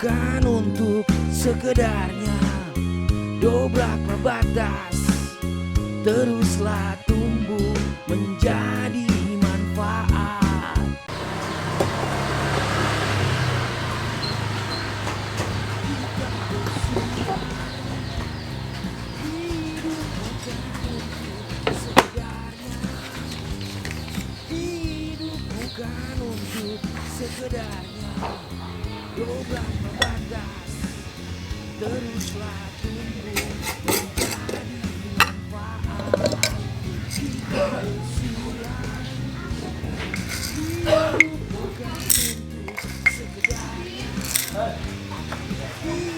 bukan untuk sekedarnya. Dobraklah batas, teruslah tumbuh menjadi manfaat. Hidup bukan untuk sekedarnya. Dobraklah batas, teruslah tumbuh menjadi manfaat. Kita bersilang. Hidup bukan untuk sekedarnya. Hidup bukan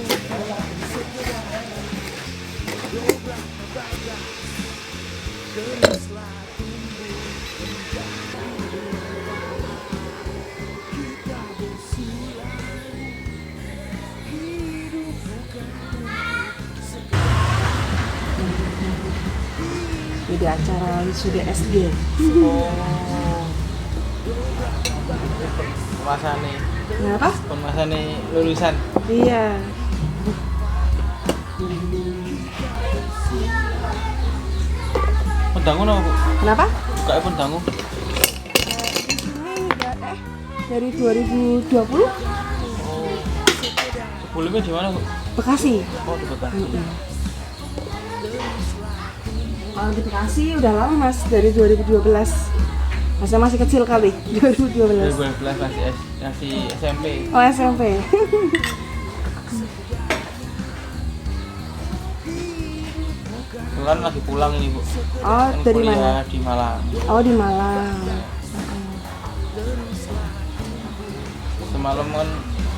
untuk sekedarnya. Dobraklah batas, teruslah tumbuh menjadi manfaat. Kita bersilang. Hidup bukan untuk sekedarnya. Di acara wisuda SD. Pemasane, Kenapa? pemasane lulusan. Iya. Pendangu no, Bu? Kenapa? Buka pendangu. Di sini dari 2020 Sebelumnya di mana, Bu? Bekasi. Oh, di Bekasi. Kalau di Bekasi udah lama Mas, dari 2012. Masnya masih kecil kali, 2012. 2012 masih SMP. Oh SMP. Kebetulan lagi pulang ini, Bu. Oh Kan dari kuliah mana? di Malang. Oh di Malang. Semalam kan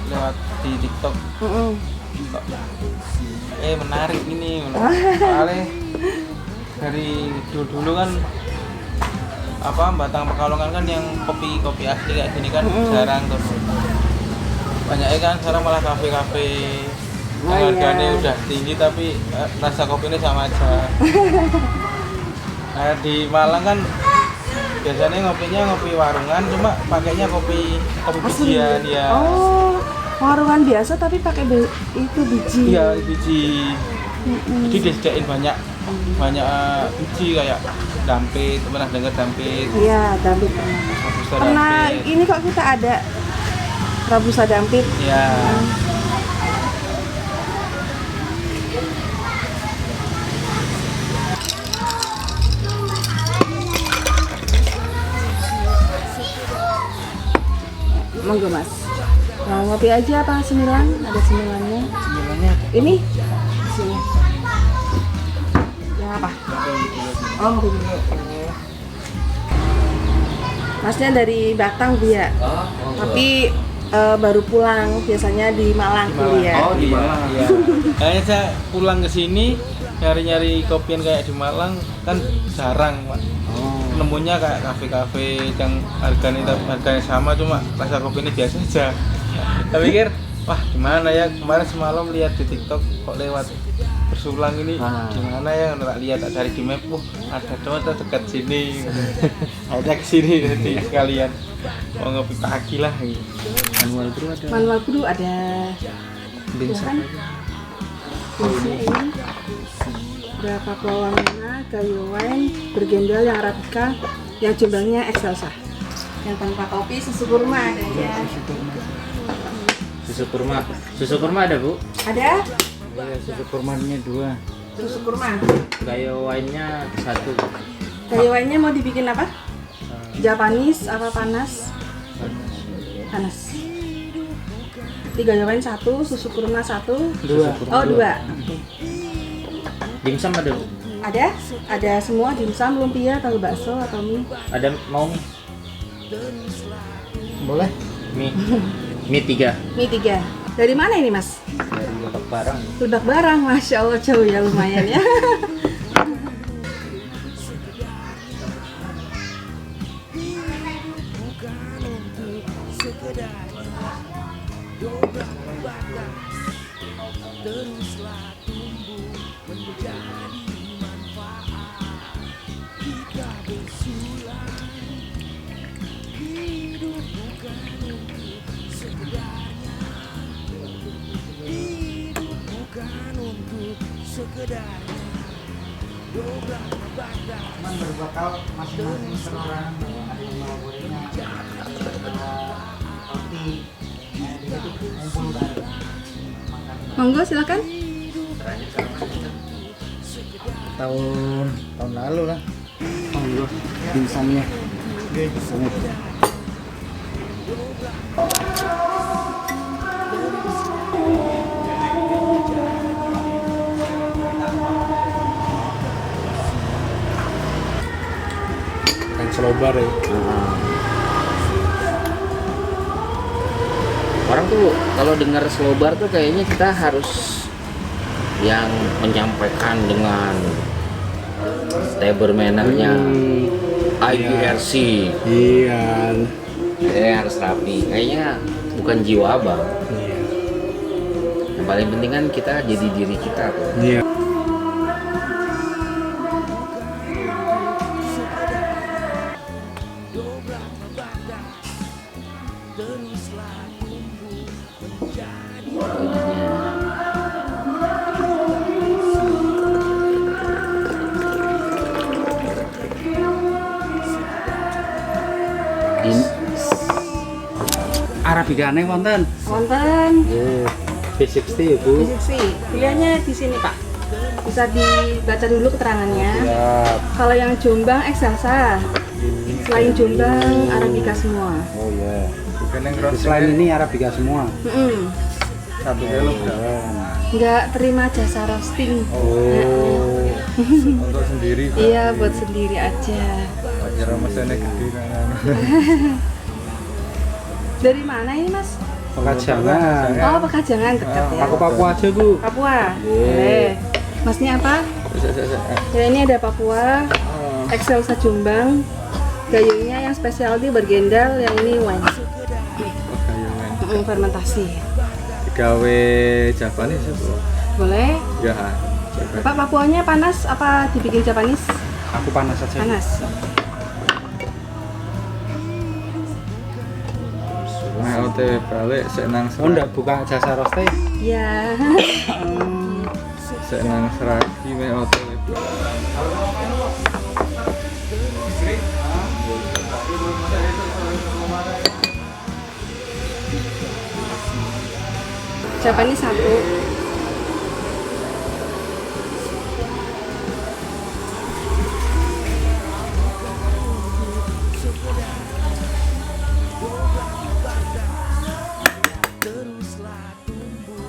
lewat di TikTok. Mm-mm. Kok, menarik ini, soalnya dari dulu kan apa Batang Pekalongan kan yang kopi asli kayak gini kan jarang tuh. Banyaknya kan sekarang malah kafe-kafe Oh, yang harganya iya. udah tinggi tapi rasa kopinya sama aja. Nah, di Malang kan biasanya ngopinya ngopi warungan cuma pakainya kopi Asli. bijian ya. Oh warungan biasa tapi pakai itu biji. Iya, biji. Mm-mm. Jadi disediain banyak biji kayak dampit, pernah dengar dampit? Iya dampit pernah. Rabusa Pernah dampit. ini kok kita ada Rabusa dampit. Ya. Monggo Mas. Mau ngopi aja apa semilan? Ada semilannya. Sebenarnya Ini sini. Yang apa? Oh ngopi dulu. Masnya dari Batang Bu ya? Tapi baru pulang biasanya di Malang kuliah. Oh, di Malang. Iya. Kayaknya saya pulang ke sini nyari-nyari kopian kayak di Malang kan jarang, Pak. Nemunya kayak kafe-kafe yang harganya sama cuma rasa kopinya biasa aja. Saya pikir, wah gimana ya, kemarin semalam lihat di TikTok kok lewat bersulang ini, gimana ya, nggak lihat, tak cari di map, ada dong dekat sini, ada ke sini nanti sekalian mau ngopi pagi lah. Manual Brew ada. Manual Brew ada. Binsam. Ini berapa pewarna, kayu wine, bergembel yang arabica, yang jumlahnya excelsa. Yang tanpa kopi susu kurma ada ya. Susu kurma ada, Bu? Ada Iya, susu kurmanya 2. susu kurma. Kayu wine-nya 1. Kayu wine-nya mau dibikin apa? Japanese apa panas? Panas. 3 kayu wine 1, susu kurma 1. 2. Oh 2. Oke. Dimsum ada, Bu? Ada semua dimsum, lumpia, tahu bakso atau mie. Ada mau mie? Boleh? Mie 3. Mie 3. Dari mana ini Mas? Dari Lebak Barang. Lebak Barang, Masya Allah jauh ya lumayan ya. Bukan untuk sekedarnya. Dobraklah batas, teruslah tumbuh menjadi manfaat. Kita bersulang. Hidup bukan untuk sekedarnya. sekedar dobrak batas. Cuman berbekal masing-masing perorangan bahwa ada yang bawa gorengnya, roti, jadi ngumpul bareng. Monggo silakan. Tahun lalu lah. Monggo dimsumnya. Kan selobar ya. Orang tuh kalau dengar slow bar tuh kayaknya kita harus yang menyampaikan dengan Stabermanernya IBRC. Iya. Kayaknya harus rapi. Kayaknya bukan jiwa abang. Iya. Yang paling penting kan kita jadi diri kita tuh. Iya. Dobrak batas, teruslah tumbuh menjadi Arabikane wonten. Wonten. V60 ya Bu. Sih, pilihannya di sini Pak. Bisa dibaca dulu keterangannya. Siap. Kalau yang Jombang Excelsa, selain Jombang Arabica semua. Oh iya. Selain ini Arabica semua. Satu kilo Nggak terima jasa roasting. Oh. Untuk sendiri. Iya, buat sendiri aja. Kira mesinnya gede kan. Dari mana ini Mas? Pekajangan. Oh, Pekajangan dekat ya. Aku Papua aja Bu. Papua. Boleh. Masnya apa? Ya ini ada Papua, Excelsa Jombang, gayungnya yang specialty bergendal, yang ini wine. Fermentasi. Gawe Japanese ya Bu. Boleh. Ya. Bapak Papuanya panas apa dibikin Japanese? Aku panas saja. Panas. Nah, OTW balik senang Oh ndak buka jasa roasting? Ya. senang seragi me OTW. Japanese satu. teruslah tumbuh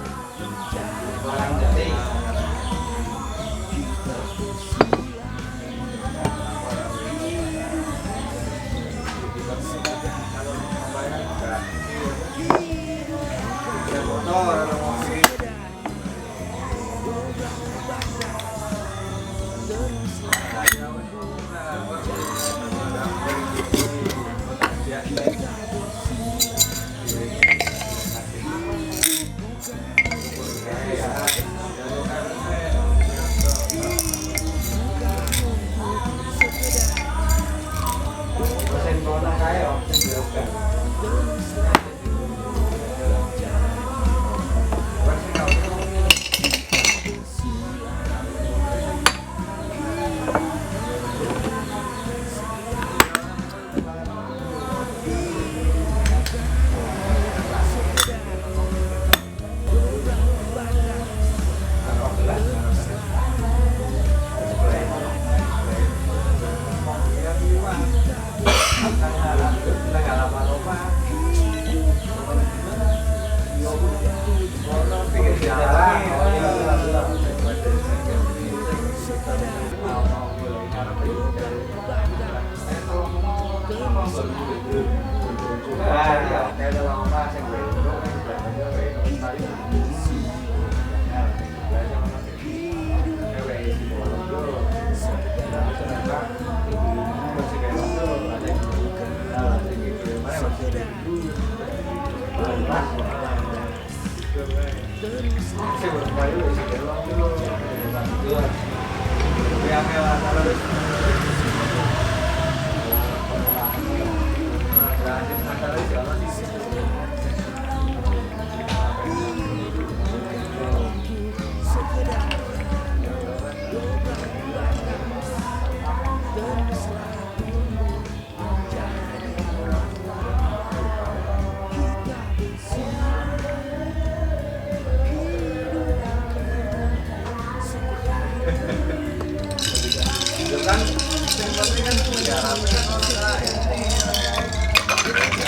Itu kan yang penting kan garapnya kan orang kaya.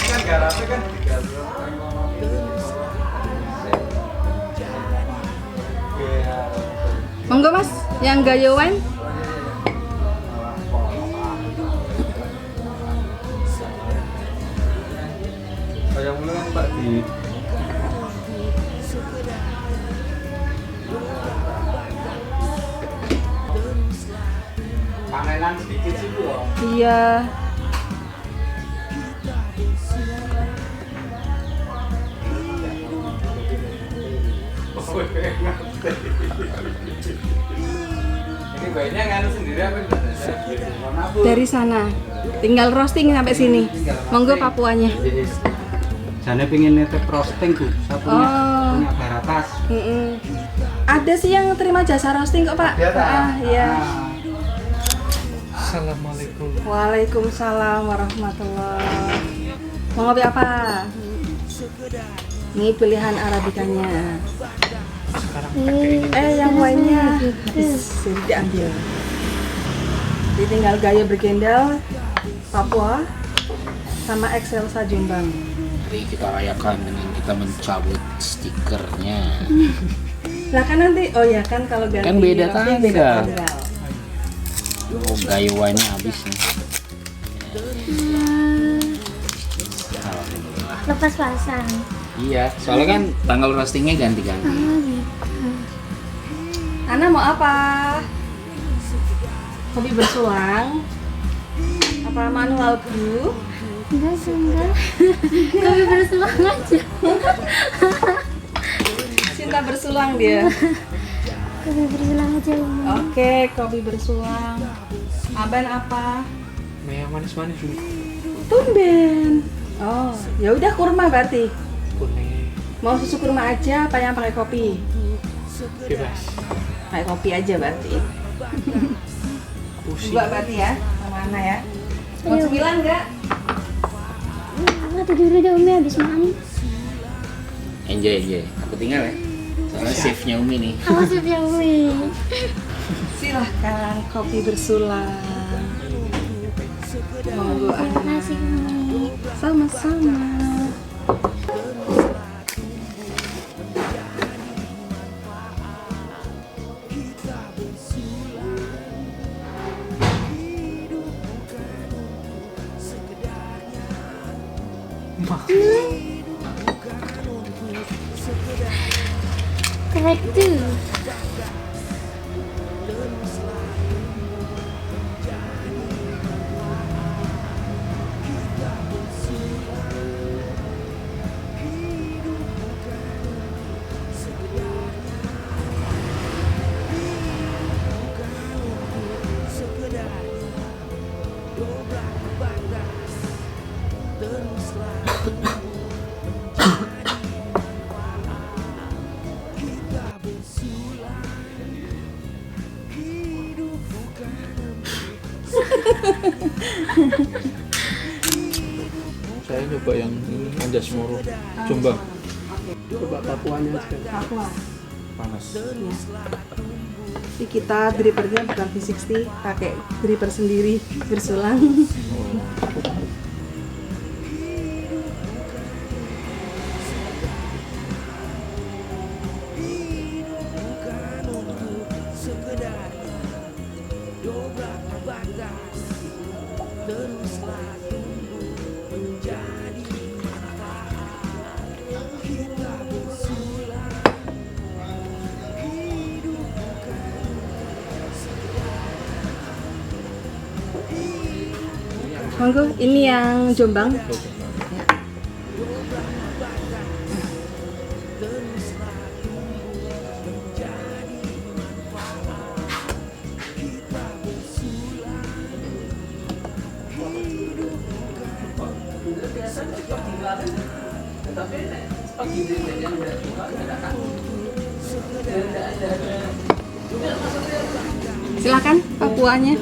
Kan garapnya kan Monggo Mas, yang gayo wine. kayak mulai kan Pak di panenan sedikit sih Bu. Iya. ini bayinya nganu sendiri apa Dari sana. Tinggal roasting sampai sini. Monggo Papuanya. Jane pengen nitip roasting Bu, satunya Oh. punya Baratas. Ada sih yang terima jasa roasting kok Pak. Ada tak? Iya. Assalamualaikum. Waalaikumsalam warahmatullahi. Mau ngopi apa? Ini pilihan arabikanya. Yang wine-nya habis, jadi diambil. Jadi tinggal gaya bergendal Papua sama Excelsa Jombang. Mari kita rayakan dengan kita mencabut stikernya. Nah kan nanti, oh ya kan kalau ganti Kan beda roasting, tanggal. tanggal. Oh, gayuannya habis nih. Lepas pasang. Iya, soalnya kan tanggal roastingnya ganti-ganti. Ana mau apa? Kopi bersulang? Apa manual brew? Enggak sih, enggak. Kami bersulang aja. Cinta bersulang dia. Kami bersulang aja, Umi. Oke, kopi bersulang. Aban apa? Yang manis-manis dulu. Tumben. Oh, ya udah kurma berarti. Kuning. Mau susu kurma aja apa yang pakai kopi? Bebas. Pakai kopi aja berarti. Dua berarti ya, sama Ana ya. Mau Ayo. 9 enggak? Nggak tidur udah Umi habis makan. Enjoy. Aku tinggal ya. Soalnya shiftnya Umi nih. Awas ya Umi. Silahkan kopi bersulang. Monggo Terima Ana. kasih Umi. Sama-sama. Correct tuh. Saya coba yang ini Anjas Moro. Jombang. Coba Papuanya juga. Papua. Panas. Jadi kita drippernya bukan V60, pakai dripper sendiri bersulang. Monggo, ini yang Jombang. Ya. Silakan Papuanya.